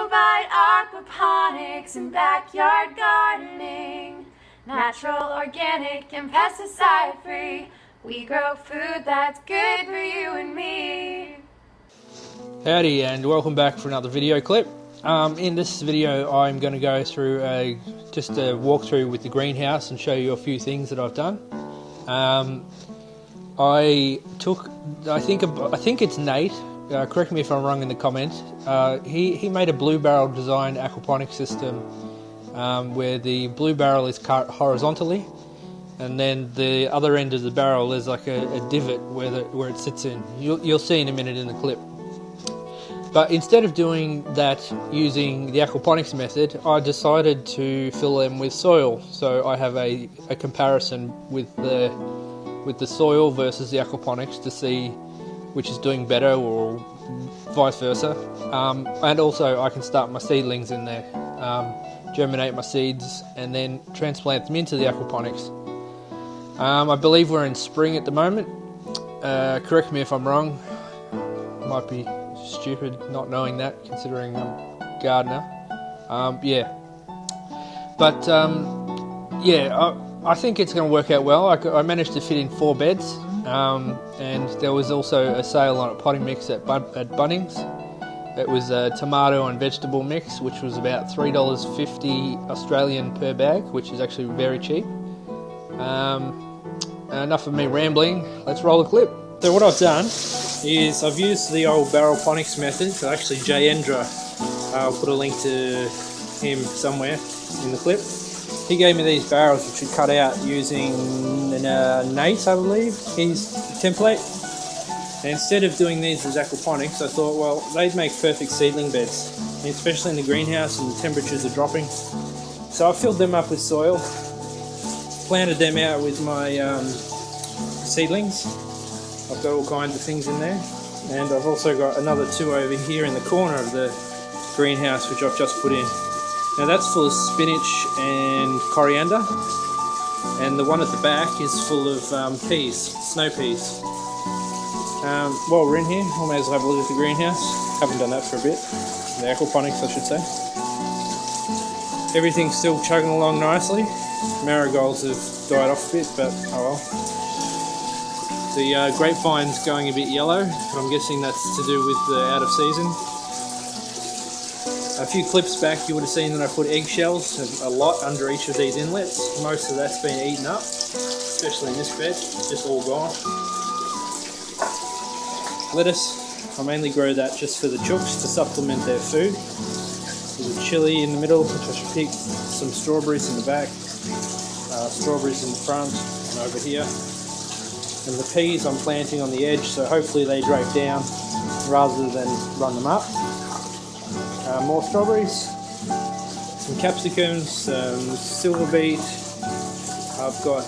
you about aquaponics and backyard gardening. Natural, organic, and pesticide-free. We grow food that's good for you and me. Howdy and welcome back for another video clip. In this video I'm going to go through just a walkthrough with the greenhouse and show you a few things that I've done. I think it's Nate, correct me if I'm wrong in the comments, he made a blue barrel designed aquaponics system where the blue barrel is cut horizontally and then the other end of the barrel is like a divot where it sits in. You'll see in a minute in the clip. But instead of doing that using the aquaponics method, I decided to fill them with soil. So I have a comparison with the soil versus the aquaponics to see which is doing better or vice versa. And also I can start my seedlings in there, germinate my seeds and then transplant them into the aquaponics. I believe we're in spring at the moment. Correct me if I'm wrong. Might be stupid not knowing that considering I'm a gardener. I think it's going to work out well. I managed to fit in 4 beds, and there was also a sale on a potting mix at Bunnings. It was a tomato and vegetable mix, which was about $3.50 Australian per bag, which is actually very cheap. Enough of me rambling, let's roll the clip. So what I've done is I've used the old barrel ponics method. So actually Jay Endra, I'll put a link to him somewhere in the clip. He gave me these barrels which we cut out using Nate, I believe, his template. And instead of doing these as aquaponics, I thought, well, they'd make perfect seedling beds, especially in the greenhouse and the temperatures are dropping. So I filled them up with soil, planted them out with my seedlings. I've got all kinds of things in there, and I've also got another 2 over here in the corner of the greenhouse which I've just put in. Now that's full of spinach and coriander, and the one at the back is full of peas, snow peas. While we're in here, I may as well have a look at the greenhouse. Haven't done that for a bit. The aquaponics, I should say. Everything's still chugging along nicely. Marigolds have died off a bit, but oh well. The grapevine's going a bit yellow, but I'm guessing that's to do with the out of season. A few clips back you would have seen that I put eggshells, a lot under each of these inlets. Most of that's been eaten up, especially in this bed, just all gone. Lettuce, I mainly grow that just for the chooks to supplement their food. There's a chilli in the middle, which I should pick, some strawberries in the back, strawberries in the front and over here. And the peas I'm planting on the edge, so hopefully they drape down rather than run them up. More strawberries, some capsicums, some silver beet. I've got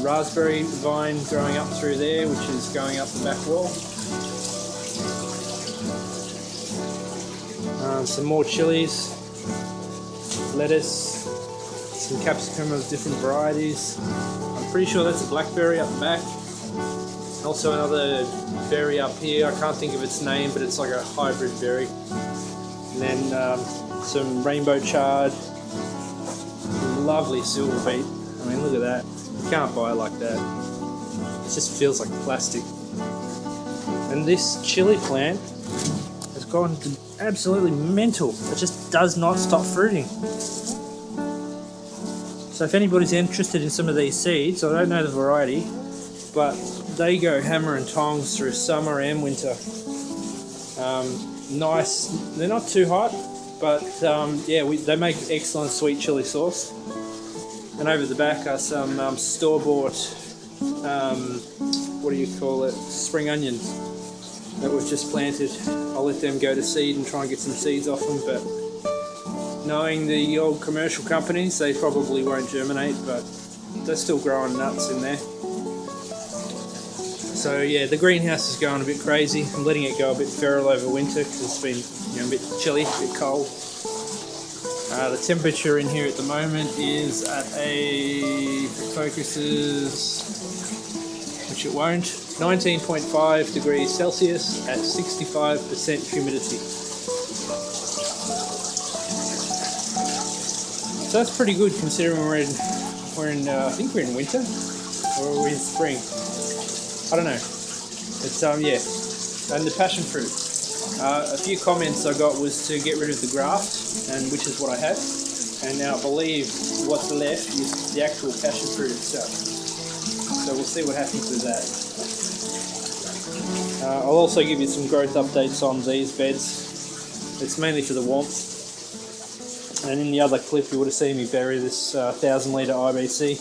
raspberry vine growing up through there, which is going up the back wall. Some more chilies, lettuce, some capsicum of different varieties. I'm pretty sure that's a blackberry up the back. Also another berry up here, I can't think of its name, but it's like a hybrid berry. And then some rainbow chard, lovely silver beet. I mean, look at that. You can't buy it like that. It just feels like plastic. And this chili plant has gone absolutely mental. It just does not stop fruiting. So if anybody's interested in some of these seeds, I don't know the variety, but they go hammer and tongs through summer and winter. Nice, they're not too hot, but they make excellent sweet chili sauce. And over the back are some store-bought, spring onions that we've just planted. I'll let them go to seed and try and get some seeds off them, but knowing the old commercial companies, they probably won't germinate, but they're still growing nuts in there. So yeah, the greenhouse is going a bit crazy. I'm letting it go a bit feral over winter because it's been a bit chilly, a bit cold. The temperature in here at the moment is at which it won't, 19.5 degrees Celsius at 65% humidity. So that's pretty good considering we're in I think we're in winter or we're in spring. I don't know. But yeah, and the passion fruit. A few comments I got was to get rid of the graft, and which is what I have. And now I believe what's left is the actual passion fruit itself. So we'll see what happens with that. I'll also give you some growth updates on these beds. It's mainly for the warmth. And in the other clip you would have seen me bury this 1,000 litre IBC.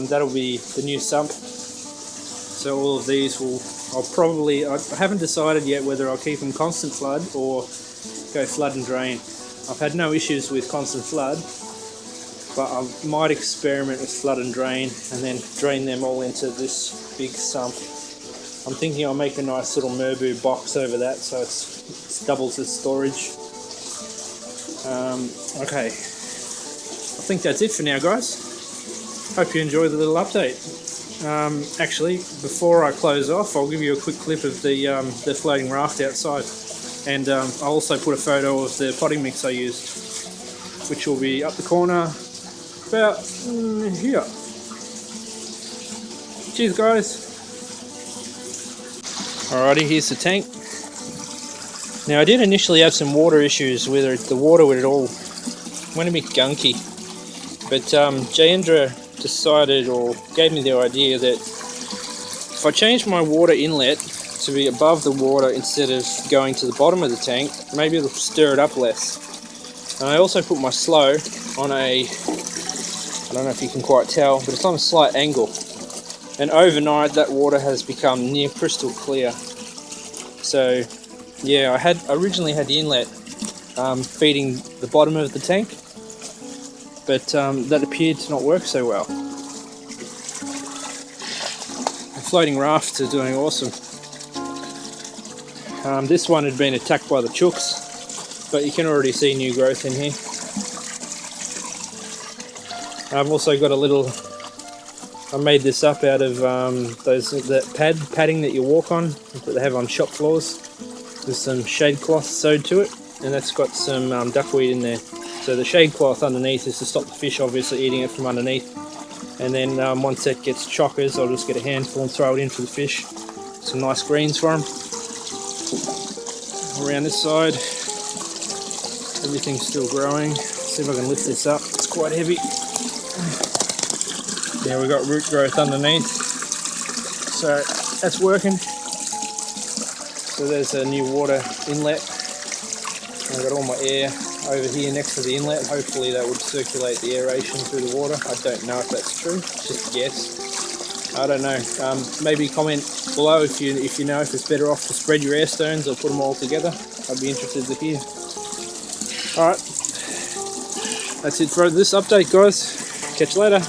That'll be the new sump. So all of these I haven't decided yet whether I'll keep them constant flood or go flood and drain. I've had no issues with constant flood, but I might experiment with flood and drain and then drain them all into this big sump. I'm thinking I'll make a nice little Merbu box over that so it doubles as storage. Okay, I think that's it for now, guys. Hope you enjoyed the little update. Actually, before I close off, I'll give you a quick clip of the floating raft outside, and I'll also put a photo of the potting mix I used, which will be up the corner about here. Cheers, guys. Alrighty, here's the tank. Now I did initially have some water issues with the water with it all went a bit gunky, but Jayendra decided or gave me the idea that if I change my water inlet to be above the water instead of going to the bottom of the tank, maybe it'll stir it up less. And I also put my slow on I don't know if you can quite tell, but it's on a slight angle. And overnight that water has become near crystal clear. So yeah, I originally had the inlet feeding the bottom of the tank, but that appeared to not work so well. The floating rafts are doing awesome. This one had been attacked by the chooks, but you can already see new growth in here. I've also got a little, I made this up out of that padding that you walk on, that they have on shop floors. There's some shade cloth sewed to it, and that's got some duckweed in there. So the shade cloth underneath is to stop the fish obviously eating it from underneath. And then once that gets chockers, I'll just get a handful and throw it in for the fish. Some nice greens for them. Around this side, everything's still growing. See if I can lift this up, it's quite heavy. Yeah, we've got root growth underneath, so that's working. So there's a new water inlet. I've got all my air over here next to the inlet. Hopefully that would circulate the aeration through the water. I don't know if that's true, it's just a guess. I don't know. Maybe comment below if you know if it's better off to spread your air stones or put them all together. I'd be interested to hear. Alright, that's it for this update, guys. Catch you later.